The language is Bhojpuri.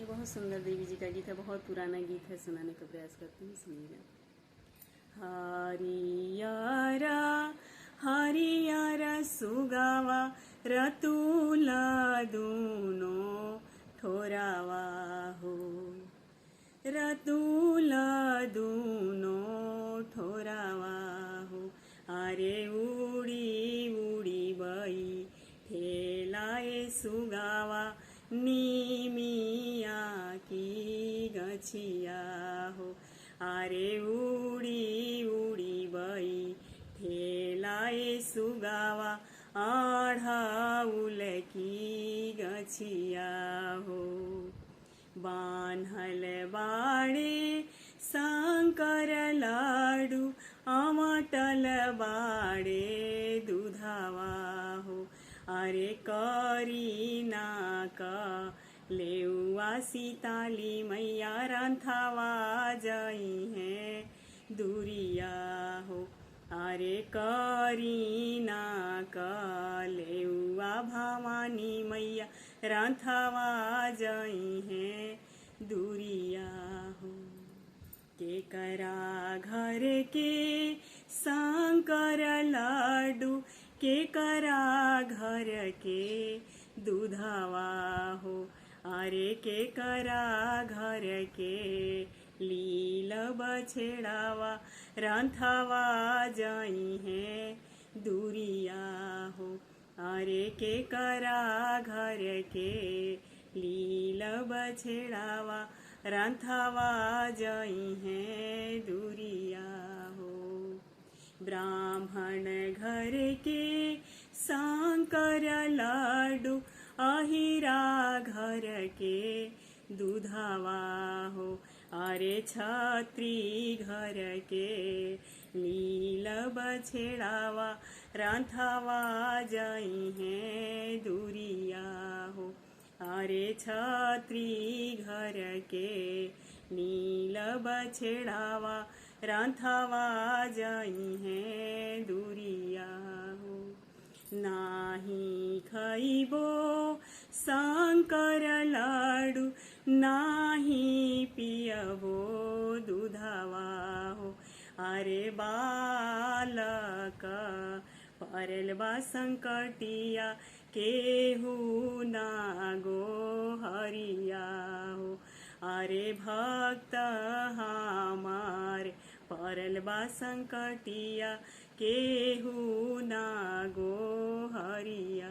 बहुत सुंदर देवी जी का गीत है, बहुत पुराना गीत है, सुनाने का प्रयास करती हूँ, सुनिएगा। हरियारा हरियारा सुगावा रतुला दुनो ठोरावा हो, रतुला दुनो ठोरावा हो। अरे उडी उडी बई ठेलाए सुगावा निमिया की गछिया हो। अरे उडी उडी बई ठेलाए सुगावा आढ़ाउल की गछिया हो। बान्हल बाड़े शंकर लाडू अमटल बाड़े दूधावा हो। अरे करीना का लेउआ सीताली मैया रंथावा जाई है दूरिया हो। अरे करीना का लेउआ भवानी मैया रंथावा जाई है दूरिया हो। के करा घर के शंकर लाडू के करा घर के दूधावा हो। अरे के करा घर के लील बछेड़ावा रंथावा जाई है दूरिया हो। अरे के करा घर के लील बछेड़ावा रंथावा जाई है दूरिया हो। ब्राह्मण घर के शंकर लाडू अहिरा घर के दूधावा हो। अरे छत्री घर के लील बछेड़ावा रंथावा जाई है दूरिया हो। अरे छत्री घर के नील बछेड़ावा रंथावा जाई है दूरिया हो। नाही खइबो शंकर लाडू नाही पियबो दूधावा हो। अरे बालक परल बा संकटिया केहू ना गो हरिया हो। अरे भक्त हमार परल बा संकटिया केहू ना गो हरिया।